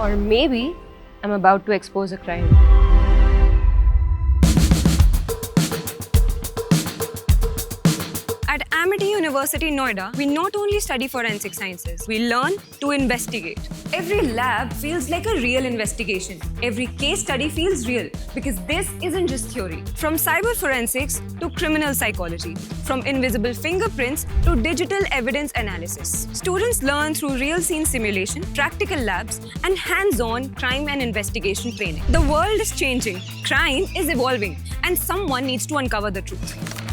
Or maybe I'm about to expose a crime. At Amity University Noida, we not only study forensic sciences, we learn to investigate. Every lab feels like a real investigation. Every case study feels real because this isn't just theory. From cyber forensics to criminal psychology, from invisible fingerprints to digital evidence analysis. Students learn through real scene simulation, practical labs, and hands-on crime and investigation training. The world is changing, crime is evolving, and someone needs to uncover the truth.